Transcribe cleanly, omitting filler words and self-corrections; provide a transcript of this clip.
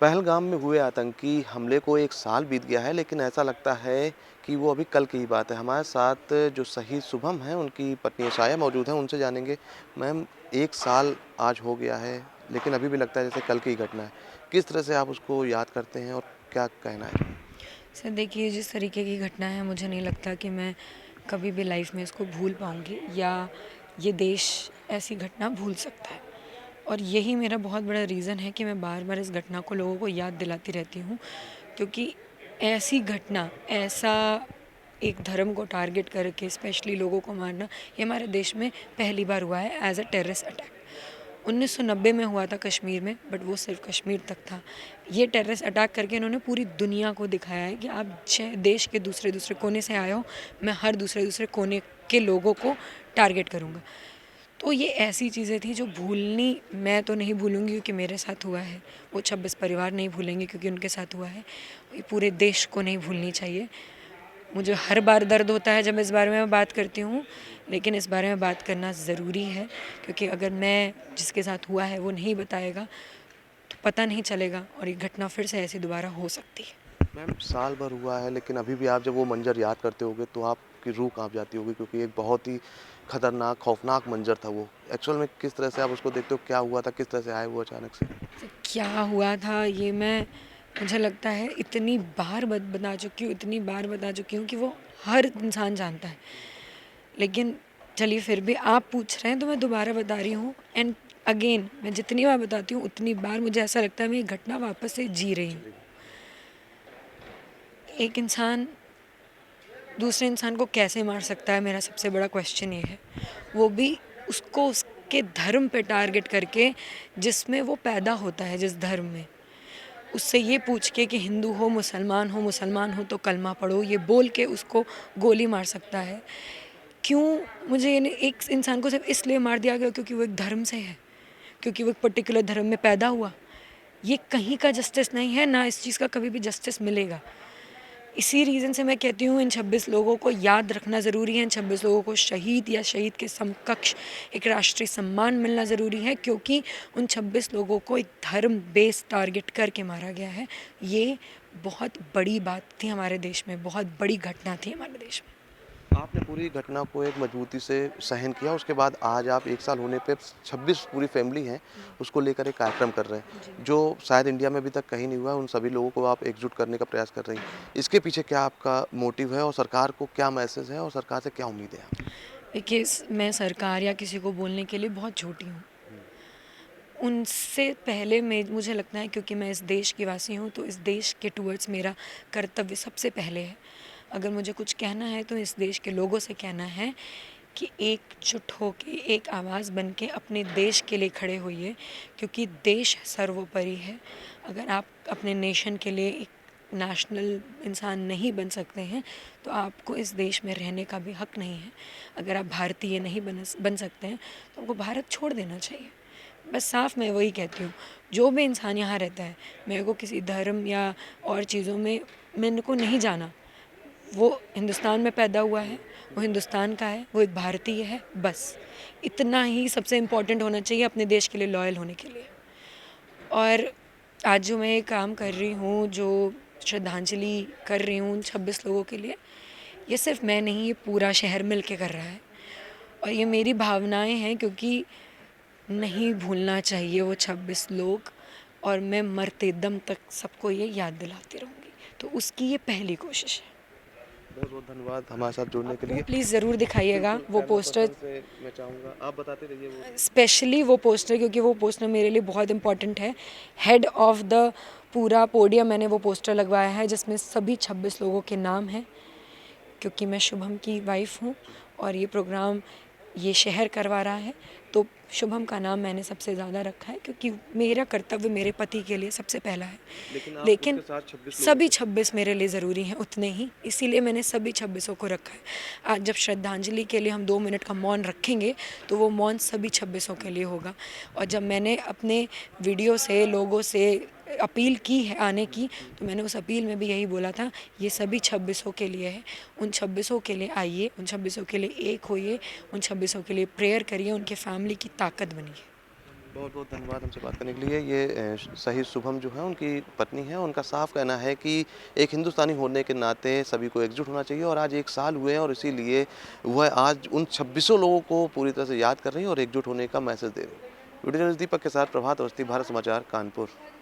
पहलगाम में हुए आतंकी हमले को 1 साल बीत गया है, लेकिन ऐसा लगता है कि वो अभी कल की ही बात है। हमारे साथ जो शहीद शुभम हैं, उनकी पत्नी साया मौजूद हैं, उनसे जानेंगे। मैम, 1 साल आज हो गया है, लेकिन अभी भी लगता है जैसे कल की ही घटना है। किस तरह से आप उसको याद करते हैं और क्या कहना है? सर देखिए, जिस तरीके की घटना है मुझे नहीं लगता कि मैं कभी भी लाइफ में इसको भूल पाऊँगी या ये देश ऐसी घटना भूल सकता है। और यही मेरा बहुत बड़ा रीज़न है कि मैं बार-बार इस घटना को लोगों को याद दिलाती रहती हूँ, क्योंकि ऐसी घटना, ऐसा एक धर्म को टारगेट करके स्पेशली लोगों को मारना, ये हमारे देश में पहली बार हुआ है एज़ अ टेररिस्ट अटैक। 1990 में हुआ था कश्मीर में, बट वो सिर्फ कश्मीर तक था। ये टेररिस्ट अटैक करके इन्होंने पूरी दुनिया को दिखाया है कि आप देश के दूसरे दूसरे कोने से आए हो, मैं हर दूसरे दूसरे कोने के लोगों को टारगेट करूँगा। तो ये ऐसी चीज़ें थी जो भूलनी मैं तो नहीं भूलूँगी क्योंकि मेरे साथ हुआ है, वो 26 परिवार नहीं भूलेंगे क्योंकि उनके साथ हुआ है, ये पूरे देश को नहीं भूलनी चाहिए। मुझे हर बार दर्द होता है जब इस बारे में मैं बात करती हूँ, लेकिन इस बारे में बात करना ज़रूरी है, क्योंकि अगर मैं जिसके साथ हुआ है वो नहीं बताएगा तो पता नहीं चलेगा और ये घटना फिर से ऐसी दोबारा हो सकती है। मैम, साल भर हुआ है, लेकिन अभी भी आप जब वो मंज़र याद करते होंगे, तो आपकी रूह काँप जाती होगी क्योंकि एक बहुत ही खतरनाक, खौफ़नाक मंज़र था वो। एक्चुअल में किस तरह से आप उसको देखते हो? क्या हुआ था? किस तरह से आए वो अचानक से? तो क्या हुआ था ये मैं मुझे लगता है इतनी बार बता चुकी हूँ, इतनी बार बता चुकी हूँ कि वो हर इंसान जानता है, लेकिन चलिए फिर भी आप पूछ रहे हैं तो मैं दोबारा बता रही हूँ। एंड अगेन मैं जितनी बार बताती हूँ उतनी बार मुझे ऐसा लगता है मैं ये घटना वापस से जी रही हूँ। एक इंसान दूसरे इंसान को कैसे मार सकता है, मेरा सबसे बड़ा क्वेश्चन ये है। वो भी उसको उसके धर्म पे टारगेट करके, जिसमें वो पैदा होता है, जिस धर्म में। उससे ये पूछ के कि हिंदू हो मुसलमान हो तो कलमा पढ़ो, ये बोल के उसको गोली मार सकता है। क्यों? मुझे ये नहीं, एक इंसान को सिर्फ़ इसलिए मार दिया गया क्योंकि वो एक धर्म से है, क्योंकि वो एक पर्टिकुलर धर्म में पैदा हुआ। ये कहीं का जस्टिस नहीं है, ना इस चीज़ का कभी भी जस्टिस मिलेगा। इसी रीज़न से मैं कहती हूँ इन 26 लोगों को याद रखना ज़रूरी है, इन 26 लोगों को शहीद या शहीद के समकक्ष एक राष्ट्रीय सम्मान मिलना ज़रूरी है, क्योंकि उन 26 लोगों को एक धर्म बेस टारगेट करके मारा गया है। ये बहुत बड़ी बात थी हमारे देश में, बहुत बड़ी घटना थी हमारे देश में। आपने पूरी घटना को एक मजबूती से सहन किया, उसके बाद आज आप 1 साल होने पे 26 पूरी फैमिली है, उसको लेकर एक कार्यक्रम कर रहे जी। हैं, जो शायद इंडिया में अभी तक कहीं नहीं हुआ है। उन सभी लोगों को आप एकजुट करने का प्रयास कर रही हैं। इसके पीछे क्या आपका मोटिव है और सरकार को क्या मैसेज है और सरकार से क्या उम्मीद है आपकी? देखिए, मैं सरकार या किसी को बोलने के लिए बहुत छोटी हूँ। हुँ। उनसे पहले मैं मुझे लगता है, क्योंकि मैं इस देश की वासी हूँ, तो इस देश के टुवर्ड्स मेरा कर्तव्य सबसे पहले है। अगर मुझे कुछ कहना है तो इस देश के लोगों से कहना है कि एकजुट होके, एक आवाज़ बन के अपने देश के लिए खड़े होइए, क्योंकि देश सर्वोपरि है। अगर आप अपने नेशन के लिए एक नेशनल इंसान नहीं बन सकते हैं, तो आपको इस देश में रहने का भी हक नहीं है। अगर आप भारतीय नहीं बन सकते हैं, तो आपको भारत छोड़ देना चाहिए। बस साफ मैं वही कहती हूँ। जो भी इंसान यहाँ रहता है, मेरे को किसी धर्म या और चीज़ों में मेरे को नहीं जाना। वो हिंदुस्तान में पैदा हुआ है, वो हिंदुस्तान का है, वो एक भारतीय है, बस। इतना ही सबसे इम्पोर्टेंट होना चाहिए अपने देश के लिए लॉयल होने के लिए। और आज जो मैं ये काम कर रही हूँ, जो श्रद्धांजलि कर रही हूँ 26 लोगों के लिए, ये सिर्फ़ मैं नहीं, ये पूरा शहर मिल के कर रहा है। और ये मेरी भावनाएँ हैं, क्योंकि नहीं भूलना चाहिए वो 26 लोग, और मैं मरते दम तक सबको ये याद दिलाती रहूँगी। तो उसकी ये पहली कोशिश है। बहुत-बहुत धन्यवाद हमारे साथ जुड़ने आप के वो लिए। प्लीज़ ज़रूर दिखाइएगा बिल्कुल, वो कैमरा पोस्टर, पर्सन से मैं चाहूँगा आप बताते रहिए वो। स्पेशली वो पोस्टर, क्योंकि वो पोस्टर मेरे लिए बहुत इम्पोर्टेंट है। हेड ऑफ़ द पूरा पोडियम मैंने वो पोस्टर लगवाया है जिसमें सभी 26 लोगों के नाम हैं, क्योंकि मैं शुभम की वाइफ़ हूँ और ये प्रोग्राम ये शहर करवा रहा है, तो शुभम का नाम मैंने सबसे ज़्यादा रखा है, क्योंकि मेरा कर्तव्य मेरे पति के लिए सबसे पहला है। लेकिन आप लेकिन उसके साथ 26 लोगों सभी को 26 मेरे लिए ज़रूरी हैं उतने ही, इसीलिए मैंने सभी 26 को रखा है। आज जब श्रद्धांजलि के लिए हम 2 मिनट का मौन रखेंगे, तो वो मौन सभी 26 के लिए होगा। और जब मैंने अपने वीडियो से लोगों से अपील की है आने की, तो मैंने उस अपील में भी यही बोला था, ये सभी 26 के लिए है। उन 26 के लिए आइए, उन 26 के लिए एक होइए, उन 26 के लिए प्रेयर करिए, उनके फैमिली की ताकत बनिए। बहुत-बहुत धन्यवाद हमसे बात करने के लिए। ये शहीद शुभम जो हैं उनकी पत्नी हैं, उनका साफ कहना है कि एक हिंदुस्तानी होने के नाते सभी को एकजुट होना चाहिए और आज 1 साल हुए हैं और इसीलिए वह आज उन 2600 लोगों को पूरी तरह से याद कर रही हैं और एकजुट होने का मैसेज दे रही हैं। वीडियो जर्नलिस्ट दीपक के साथ प्रभात अवस्थी, भारत समाचार, कानपुर।